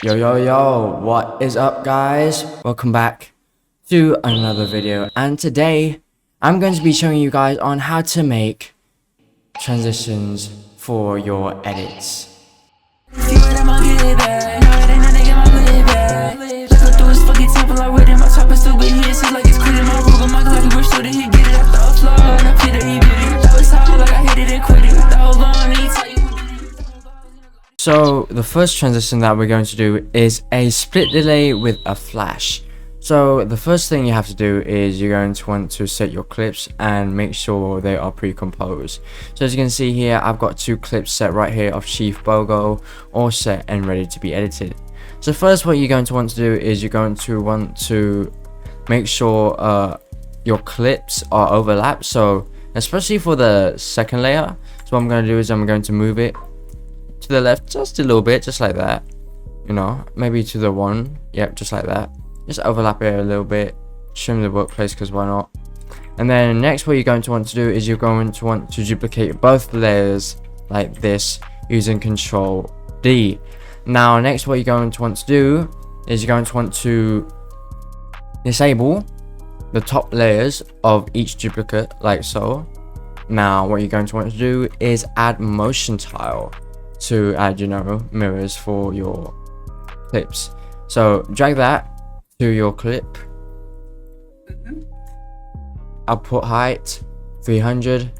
Yo, what is up, guys? Welcome back to another video, and today I'm going to be showing you guys on how to make transitions for your edits. So the first transition that we're going to do is a split delay with a flash. So the first thing you have to do is you're going to want to set your clips and make sure they are pre-composed. So as you can see here, I've got two clips set right here of Chief Bogo, all set and ready to be edited. So first, what you're going to want to do is you're going to want to make sure your clips are overlapped. So especially for the second layer, so what I'm going to do is I'm going to move it to the left just a little bit, just like that, you know, maybe to the one, yep, just like that. Just overlap it a little bit, trim the workplace, because why not. And then next, what you're going to want to do is you're going to want to duplicate both layers like this using Control D. Now next, what you're going to want to do is you're going to want to disable the top layers of each duplicate like so. Now what you're going to want to do is add motion tile to add, you know, mirrors for your clips. So drag that to your clip. Output height 300,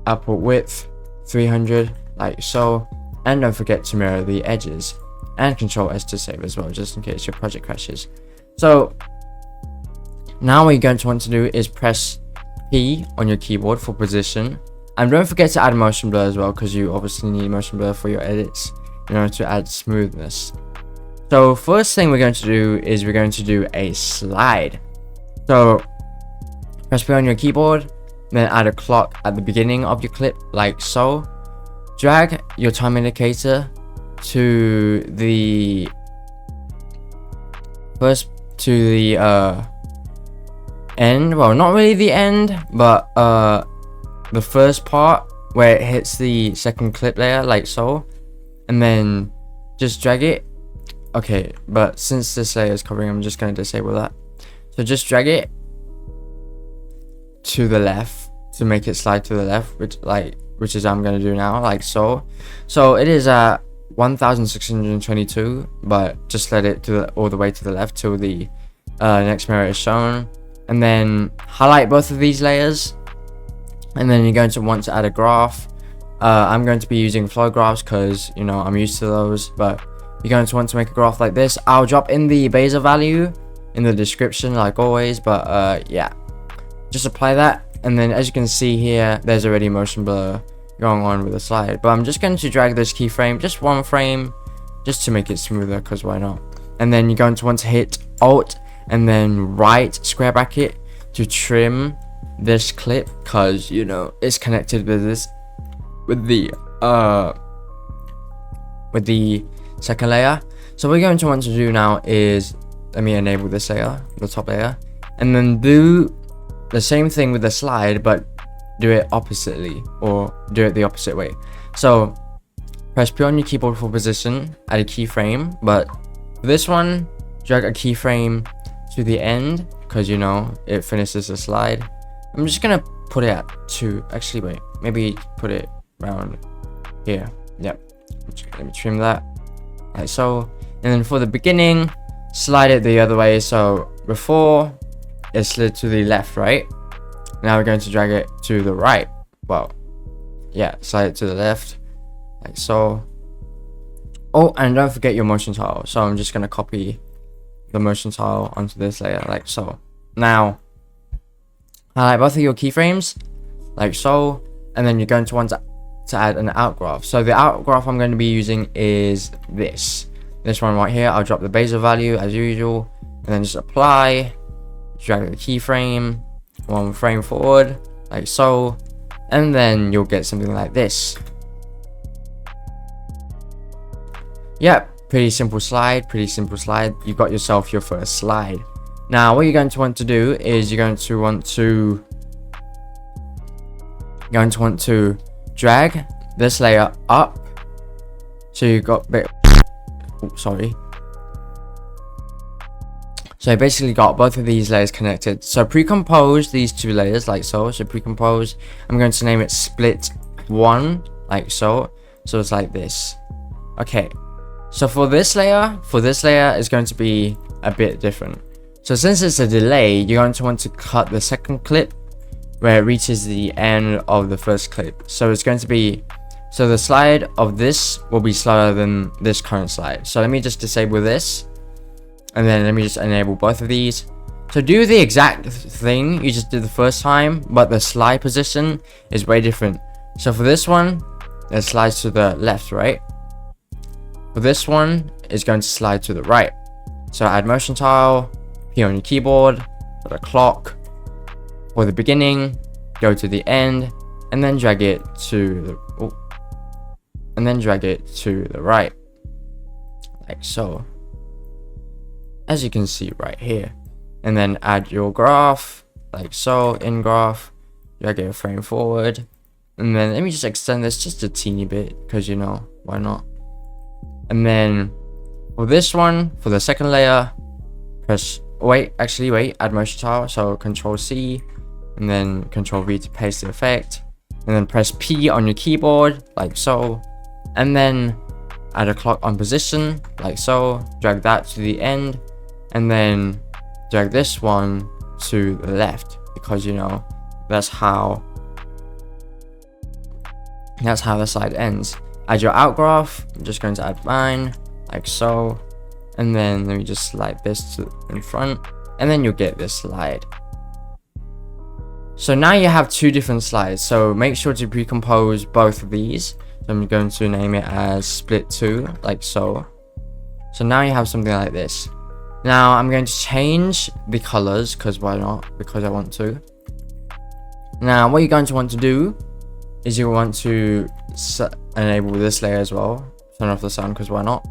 output width 300, like so. And don't forget to mirror the edges, and Control S to save as well, just in case your project crashes. So now what you're going to want to do is press P on your keyboard for position. And don't forget to add motion blur as well, because you obviously need motion blur for your edits in order to add smoothness. So first thing we're going to do is we're going to do a slide. So press P on your keyboard, then add a clock at the beginning of your clip like so. Drag your time indicator to the end. Well, not really the end, but the first part where it hits the second clip layer like so, and then just drag it. Okay, but since this layer is covering, I'm just going to disable that. So just drag it to the left to make it slide to the left, which is I'm going to do now, like so. So it is at 1622, but just let it to all the way to the left till the next mirror is shown, and then highlight both of these layers. And then you're going to want to add a graph. I'm going to be using flow graphs because, you know, I'm used to those, but you're going to want to make a graph like this. I'll drop in the beizer value in the description like always, but yeah, just apply that. And then as you can see here, there's already motion blur going on with the slide, but I'm just going to drag this keyframe just one frame just to make it smoother, because why not. And then you're going to want to hit Alt and then right square bracket to trim this clip, because, you know, it's connected with the second layer. So what we're going to want to do now is, let me enable this layer, the top layer, and then do the same thing with the slide, but do it oppositely, or do it the opposite way. So press P on your keyboard for position, add a keyframe, but for this one, drag a keyframe to the end, because, you know, it finishes the slide. I'm just gonna put it at 2. Actually, wait, maybe put it around here. Yep. Let me trim that like so. And then for the beginning, slide it the other way. So before it slid to the left, right? Now we're going to drag it to the right. Well, yeah, slide it to the left like so. Oh, and don't forget your motion tile. So I'm just gonna copy the motion tile onto this layer like so. Now highlight both of your keyframes like so, and then you're going to want to add an outgraph. So the outgraph I'm going to be using is this one right here. I'll drop the beizer value as usual, and then just apply, drag the keyframe one frame forward like so, and then you'll get something like this. Yep, pretty simple slide. You've got yourself your first slide. Now what you're going to want to do is you're going to want to drag this layer up, so you've got sorry. So I basically got both of these layers connected. So pre-compose these two layers like so. So pre-compose, I'm going to name it split 1 like so. So it's like this. Okay. So for this layer is going to be a bit different. So since it's a delay, you're going to want to cut the second clip where it reaches the end of the first clip. So it's going to be, so the slide of this will be slower than this current slide. So let me just disable this. And then let me just enable both of these. So do the exact thing you just did the first time, but the slide position is way different. So for this one, it slides to the left, right? For this one, it's going to slide to the right. So add motion tile, P on your keyboard, put a clock. For the beginning, go to the end, and then drag it to the right, like so. As you can see right here. And then add your graph, like so, in graph, drag it a frame forward. And then let me just extend this just a teeny bit, because you know, why not? And then for this one, for the second layer, add motion tile. So Control C, and then Control V to paste the effect. And then press P on your keyboard, like so. And then add a clock on position, like so. Drag that to the end. And then drag this one to the left, because you know that's how the slide ends. Add your out graph. I'm just going to add mine, like so. And then let me just slide this to in front, and then you'll get this slide. So now you have two different slides, so make sure to pre-compose both of these. So I'm going to name it as split 2, like so. So now you have something like this. Now I'm going to change the colors, because why not? Because I want to. Now what you're going to want to do is you want to enable this layer as well. Turn off the sound, because why not?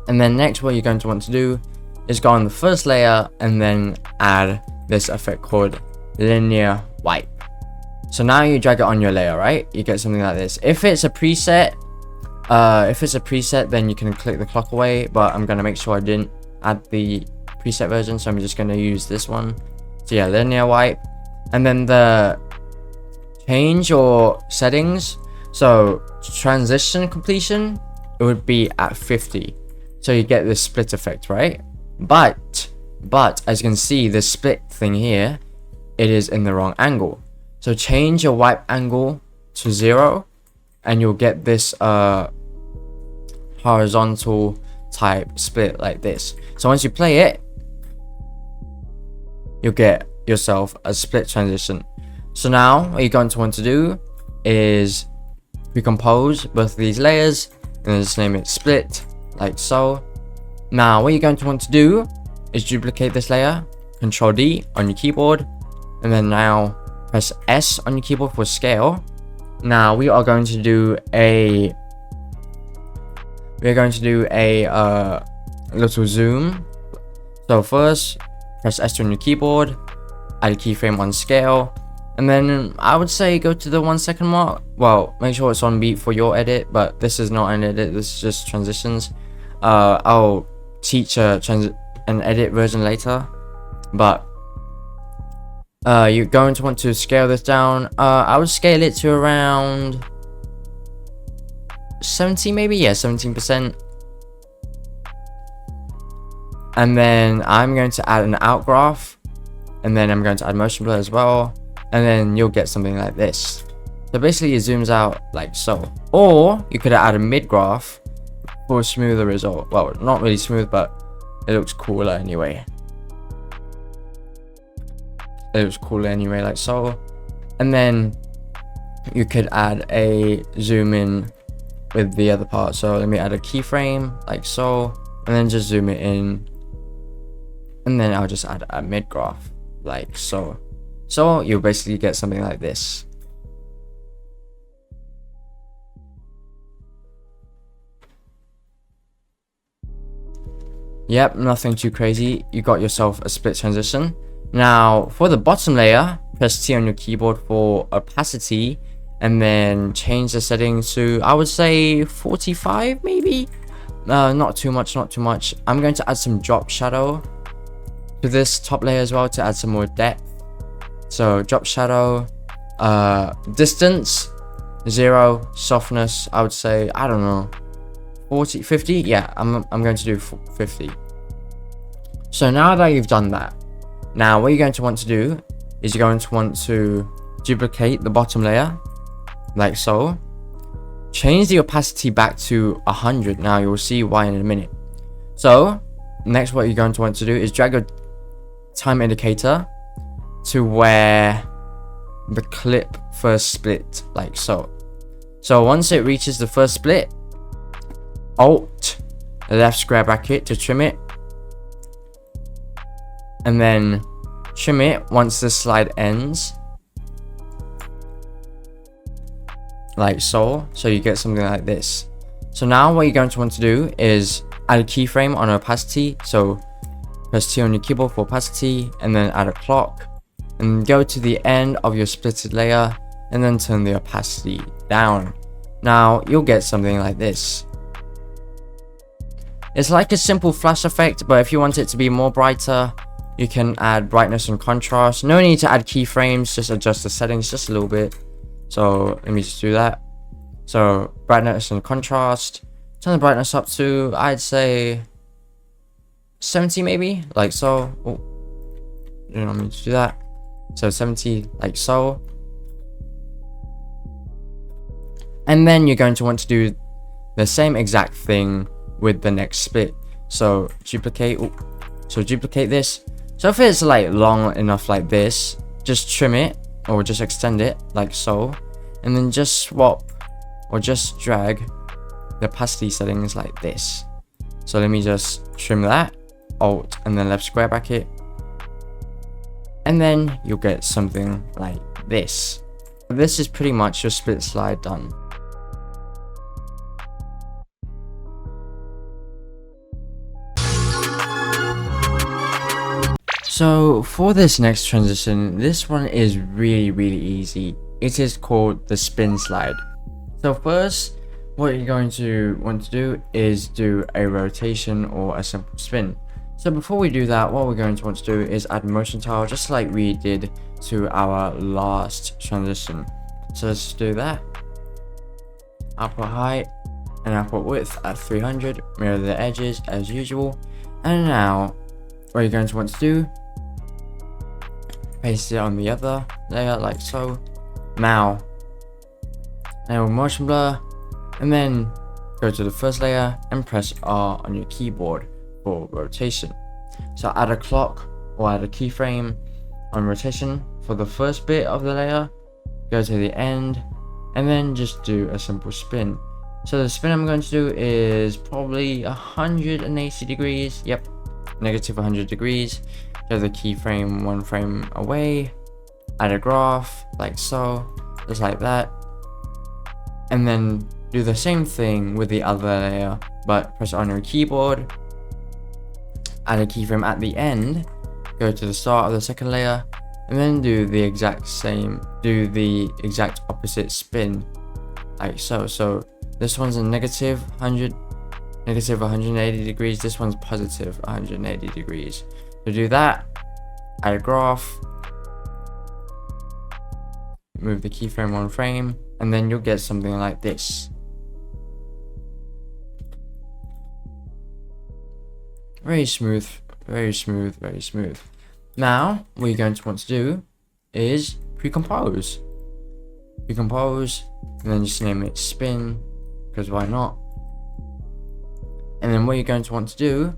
And then next what you're going to want to do is go on the first layer and then add this effect called linear wipe. So now you drag it on your layer, right? You get something like this. If it's a preset, then you can click the clock away, but I'm gonna make sure I didn't add the preset version, so I'm just gonna use this one. So yeah, linear wipe. And then the change your settings. So transition completion, it would be at 50. So you get this split effect, right? But as you can see, the split thing here, it is in the wrong angle. So change your wipe angle to 0, and you'll get this horizontal type split like this. So once you play it, you'll get yourself a split transition. So now what you're going to want to do is recompose both of these layers and then just name it split, like so. Now what you're going to want to do is duplicate this layer, Control D on your keyboard, and then now press S on your keyboard for scale. Now we are going to do a little zoom. So first press S on your keyboard, add a keyframe on scale, and then I would say go to the 1 second mark. Well, make sure it's on beat for your edit, but this is not an edit, this is just transitions. I'll teach an edit version later, but you're going to want to scale this down. I would scale it to around 70 maybe, yeah, 17%. And then I'm going to add an out graph, and then I'm going to add motion blur as well, and then you'll get something like this. So basically it zooms out like so. Or you could add a mid graph for a smoother result. Well, not really smooth, but it looks cooler anyway. Like so. And then you could add a zoom in with the other part. So let me add a keyframe like so, and then just zoom it in, and then I'll just add a mid graph like so. So you'll basically get something like this. Yep, nothing too crazy. You got yourself a split transition. Now for the bottom layer, press T on your keyboard for opacity, and then change the settings to, I would say 45 maybe. not too much. I'm going to add some drop shadow to this top layer as well to add some more depth. So drop shadow, distance 0, softness I would say, I don't know, 40, 50. Yeah, I'm going to do 50. So now that you've done that, now what you're going to want to do is you're going to want to duplicate the bottom layer like so. Change the opacity back to 100. Now you'll see why in a minute. So next, what you're going to want to do is drag your time indicator to where the clip first split, like so. So once it reaches the first split, Alt left square bracket to trim it, and then trim it once the slide ends, like so. So you get something like this. So now what you're going to want to do is add a keyframe on opacity. So press T on your keyboard for opacity, and then add a clock, and go to the end of your splitted layer, and then turn the opacity down. Now you'll get something like this. It's like a simple flash effect, but if you want it to be more brighter, you can add brightness and contrast. No need to add keyframes, just adjust the settings just a little bit. So let me just do that. So brightness and contrast, turn the brightness up to, I'd say 70 maybe, like so. Oh, you don't want me to do that. So 70, like so. And then you're going to want to do the same exact thing with the next split. So duplicate. So duplicate this. So if it's like long enough like this, just trim it or just extend it like so, and then just swap or just drag the opacity settings like this. So let me just trim that, Alt and then left square bracket, and then you'll get something like this. This is pretty much your split slide done. So for this next transition, this one is really easy. It is called the spin slide. So first, what you're going to want to do is do a rotation or a simple spin. So before we do that, what we're going to want to do is add motion tile, just like we did to our last transition. So let's do that. Output height and output width at 300, mirror the edges as usual. And now what you're going to want to do, paste it on the other layer like so. Now enable motion blur, and then go to the first layer and press R on your keyboard for rotation. So add a clock or add a keyframe on rotation for the first bit of the layer, go to the end, and then just do a simple spin. So the spin I'm going to do is probably 180 degrees. Yep, negative 100 degrees. Go the keyframe one frame away, add a graph like so, just like that, and then do the same thing with the other layer, but press on your keyboard, add a keyframe at the end, go to the start of the second layer, and then do the exact opposite spin like so. So this one's a negative 180 degrees, this one's positive 180 degrees. To do that, add a graph, move the keyframe one frame, and then you'll get something like this. Very smooth. Now what you're going to want to do is pre-compose, and then just name it spin, because why not. And then what you're going to want to do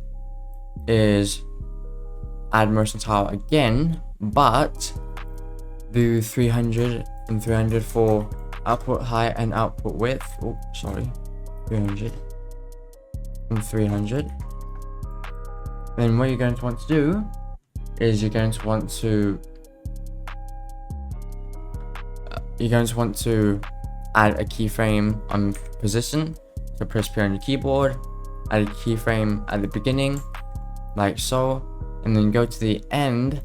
is add motion tile again, but do 300 and 300 for output height and output width. 300 and 300. Then what you're going to want to do is you're going to want to add a keyframe on position. So press P on your keyboard, add a keyframe at the beginning like so, and then go to the end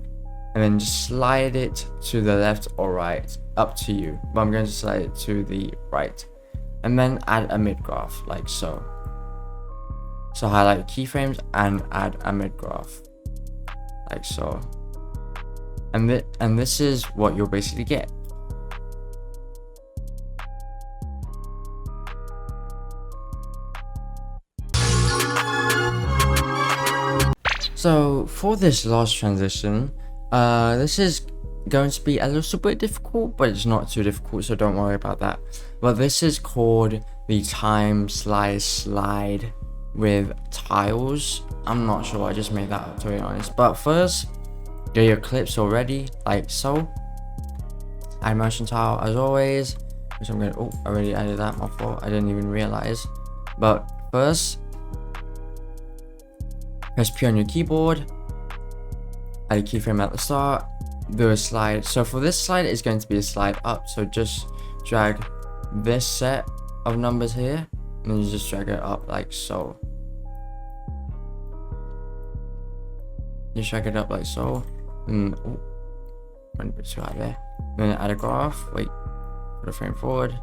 and then just slide it to the left or right, up to you, but I'm going to slide it to the right, and then add a mid graph like so. So highlight keyframes and add a mid graph, like so. And this is what you'll basically get. So for this last transition, this is going to be a little bit difficult, but it's not too difficult, so don't worry about that. But this is called the time slice slide with tiles. I'm not sure, I just made that up, to be honest. But first, get your clips already, like so. Add motion tile as always, which I'm gonna, I already added that, my fault, I didn't even realize. But first, press P on your keyboard, add a keyframe at the start, do a slide. So for this slide, it's going to be a slide up. So just drag this set of numbers here, and then you just drag it up like so. You drag it up like so, and went a bit too high there. Then add a graph, wait, put a frame forward,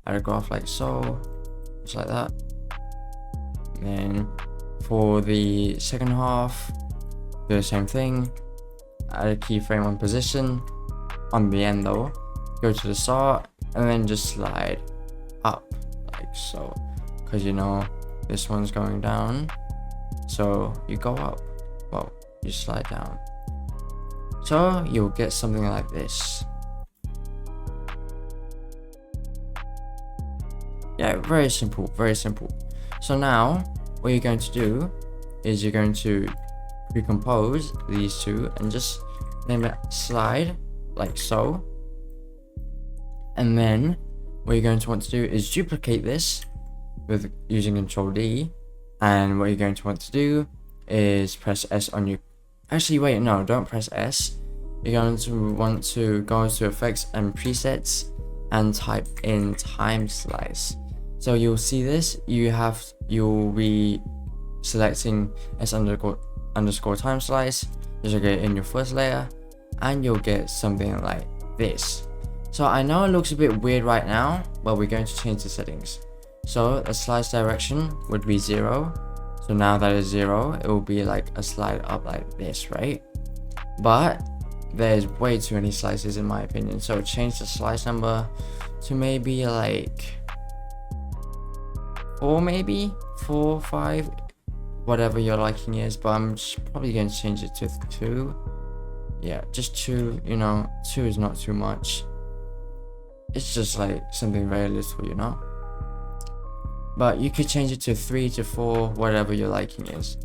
add a graph like so, just like that. And then for the second half, do the same thing, add a keyframe on position, on the end though, go to the start, and then just slide up like so, because you know this one's going down, so you go up, well, you slide down, so you'll get something like this. Yeah, very simple, very simple. So now what you're going to do is you're going to recompose these two and just name it slide like so. And then what you're going to want to do is duplicate this with using Control D, and what you're going to want to do is press S on your, actually wait, no, don't press S. You're going to want to go into effects and presets and type in time slice. So you'll see this, you'll be selecting S underscore time slice, just get it in your first layer, and you'll get something like this. So I know it looks a bit weird right now, but we're going to change the settings. So the slice direction would be 0. So now that is 0, it will be like a slide up like this, right? But there's way too many slices in my opinion. So change the slice number to maybe like 4, maybe 4, 5, whatever your liking is. But I'm probably going to change it to 2. Yeah, just 2, you know, 2 is not too much. It's just like something very little, you know. But you could change it to 3 to 4, whatever your liking is.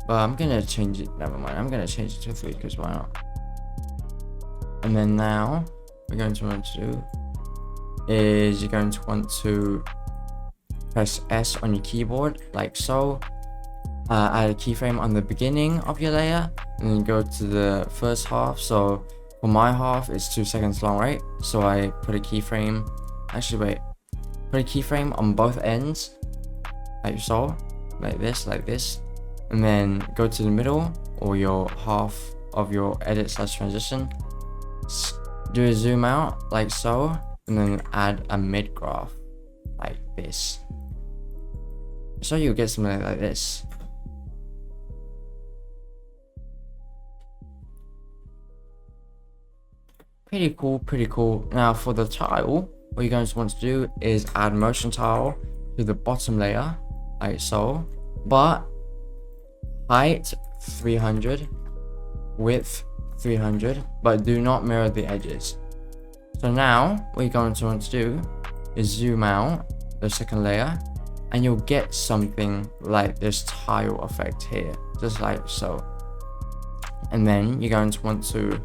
But I'm gonna change it, never mind, I'm gonna change it to 3 because why not. And then now we're going to want to do is you're going to want to press S on your keyboard like so, add a keyframe on the beginning of your layer, and then go to the first half. So for my half it's 2 seconds long, right? So I put a keyframe, actually wait, put a keyframe on both ends like so, like this, and then go to the middle or your half of your edit / transition, do a zoom out like so, and then add a mid graph like this. So you'll get something like this. Pretty cool, pretty cool. Now for the tile, what you're going to want to do is add motion tile to the bottom layer like so, but height 300, width 300, but do not mirror the edges. So now what you're going to want to do is zoom out the second layer, and you'll get something like this tile effect here, just like so. And then you're going to want to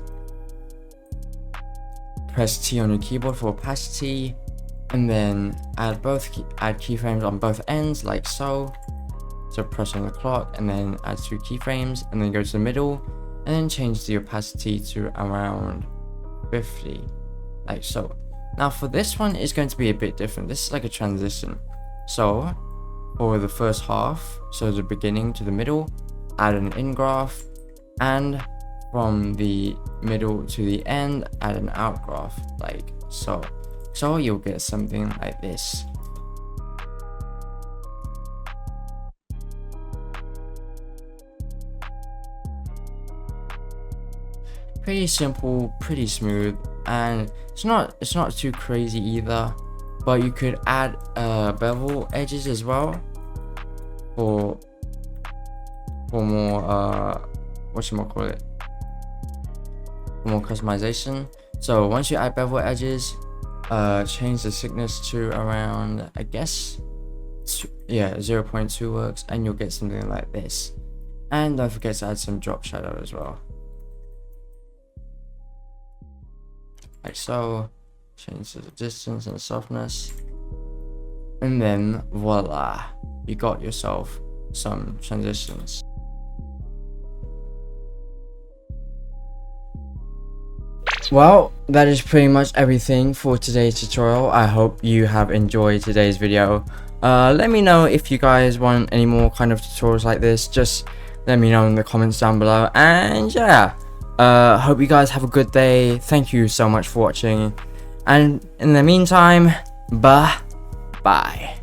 press T on your keyboard for opacity, and then add keyframes on both ends like so. So press on the clock and then add 2 keyframes, and then go to the middle and then change the opacity to around 50 like so. Now for this one, it's going to be a bit different. This is like a transition. So for the first half, so the beginning to the middle, add an in graph, and from the middle to the end, add an out graph like so. So you'll get something like this. Pretty simple, pretty smooth, and it's not too crazy either. But you could add bevel edges as well for more whatchamacallit, for more customization. So once you add bevel edges, change the thickness to around, I guess, 0.2 works, and you'll get something like this. And don't forget to add some drop shadow as well, like so. Change the distance and softness, and then voila, you got yourself some transitions. Well, that is pretty much everything for today's tutorial. I hope you have enjoyed today's video. Let me know if you guys want any more kind of tutorials like this. Just let me know in the comments down below. And yeah, hope you guys have a good day. Thank you so much for watching, and in the meantime, bye.